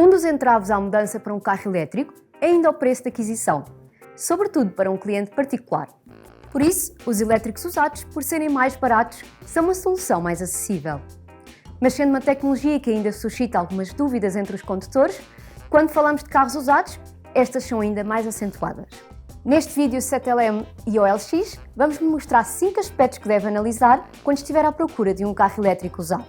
Um dos entraves à mudança para um carro elétrico é ainda o preço de aquisição, sobretudo para um cliente particular. Por isso, os elétricos usados, por serem mais baratos, são uma solução mais acessível. Mas sendo uma tecnologia que ainda suscita algumas dúvidas entre os condutores, quando falamos de carros usados, estas são ainda mais acentuadas. Neste vídeo 7LM e OLX, vamos mostrar 5 aspectos que deve analisar quando estiver à procura de um carro elétrico usado.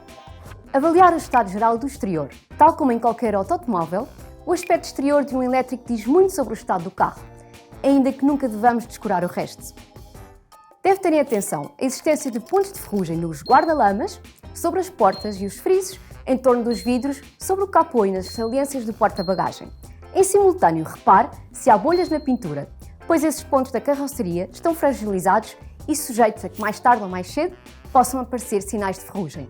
Avaliar o estado geral do exterior. Tal como em qualquer automóvel, o aspecto exterior de um elétrico diz muito sobre o estado do carro, ainda que nunca devamos descurar o resto. Deve ter em atenção a existência de pontos de ferrugem nos guarda-lamas, sobre as portas e os frisos, em torno dos vidros, sobre o capô e nas saliências do porta-bagagem. Em simultâneo, repare se há bolhas na pintura, pois esses pontos da carroceria estão fragilizados e sujeitos a que mais tarde ou mais cedo possam aparecer sinais de ferrugem.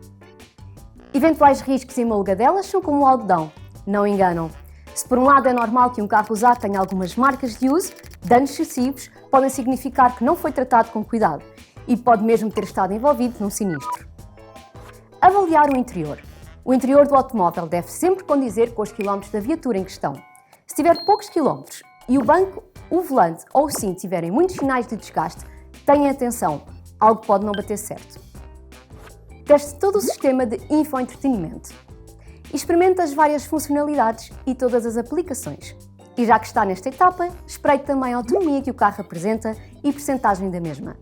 Eventuais riscos e molgadelas são como o algodão, não enganam. Se por um lado é normal que um carro usado tenha algumas marcas de uso, danos excessivos podem significar que não foi tratado com cuidado e pode mesmo ter estado envolvido num sinistro. Avaliar o interior. O interior do automóvel deve sempre condizer com os quilómetros da viatura em questão. Se tiver poucos quilómetros e o banco, o volante ou o cinto tiverem muitos sinais de desgaste, tenha atenção, algo pode não bater certo. Teste todo o sistema de infoentretenimento. Experimente as várias funcionalidades e todas as aplicações. E já que está nesta etapa, espreite também a autonomia que o carro apresenta e a percentagem da mesma.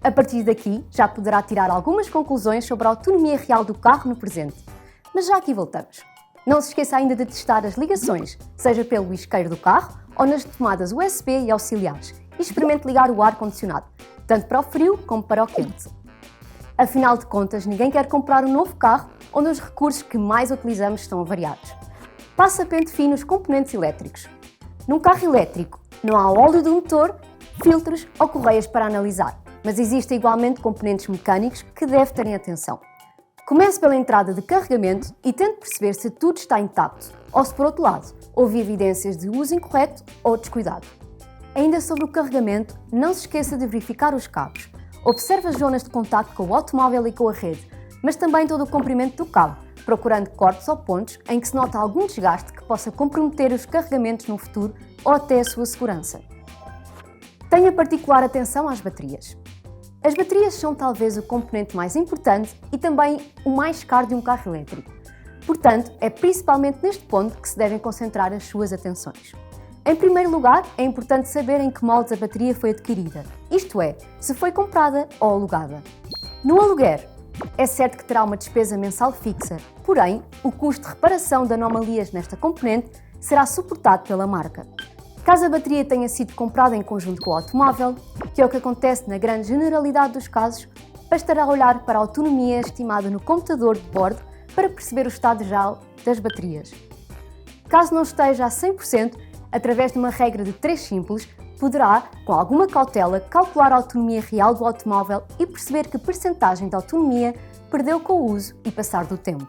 A partir daqui, já poderá tirar algumas conclusões sobre a autonomia real do carro no presente. Mas já aqui voltamos. Não se esqueça ainda de testar as ligações, seja pelo isqueiro do carro ou nas tomadas USB e auxiliares, e experimente ligar o ar-condicionado, tanto para o frio como para o quente. Afinal de contas, ninguém quer comprar um novo carro onde os recursos que mais utilizamos estão variados. Passe a pente fino os componentes elétricos. Num carro elétrico, não há óleo do motor, filtros ou correias para analisar, mas existem igualmente componentes mecânicos que deve ter em atenção. Comece pela entrada de carregamento e tente perceber se tudo está intacto, ou se por outro lado, houve evidências de uso incorreto ou descuidado. Ainda sobre o carregamento, não se esqueça de verificar os cabos. Observe as zonas de contacto com o automóvel e com a rede, mas também todo o comprimento do cabo, procurando cortes ou pontos em que se nota algum desgaste que possa comprometer os carregamentos no futuro ou até a sua segurança. Tenha particular atenção às baterias. As baterias são talvez o componente mais importante e também o mais caro de um carro elétrico. Portanto, é principalmente neste ponto que se devem concentrar as suas atenções. Em primeiro lugar, é importante saber em que moldes a bateria foi adquirida, isto é, se foi comprada ou alugada. No aluguer, é certo que terá uma despesa mensal fixa, porém, o custo de reparação de anomalias nesta componente será suportado pela marca. Caso a bateria tenha sido comprada em conjunto com o automóvel, que é o que acontece na grande generalidade dos casos, bastará olhar para a autonomia estimada no computador de bordo para perceber o estado geral das baterias. Caso não esteja a 100%, através de uma regra de 3 simples, poderá, com alguma cautela, calcular a autonomia real do automóvel e perceber que percentagem de autonomia perdeu com o uso e passar do tempo.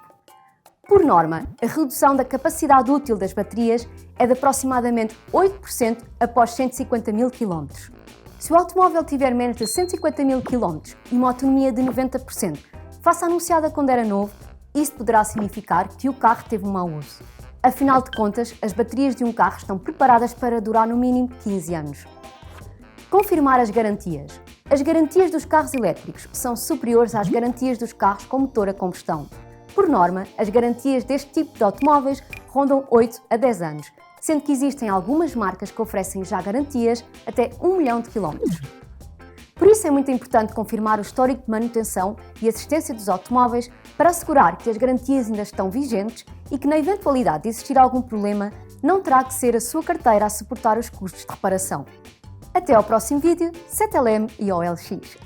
Por norma, a redução da capacidade útil das baterias é de aproximadamente 8% após 150 mil km. Se o automóvel tiver menos de 150 mil km e uma autonomia de 90%, face à anunciada quando era novo, isso poderá significar que o carro teve um mau uso. Afinal de contas, as baterias de um carro estão preparadas para durar no mínimo 15 anos. Confirmar as garantias. As garantias dos carros elétricos são superiores às garantias dos carros com motor a combustão. Por norma, as garantias deste tipo de automóveis rondam 8 a 10 anos, sendo que existem algumas marcas que oferecem já garantias até 1 milhão de quilómetros. Por isso é muito importante confirmar o histórico de manutenção e assistência dos automóveis para assegurar que as garantias ainda estão vigentes e que, na eventualidade de existir algum problema, não terá que ser a sua carteira a suportar os custos de reparação. Até ao próximo vídeo, 7LM e OLX.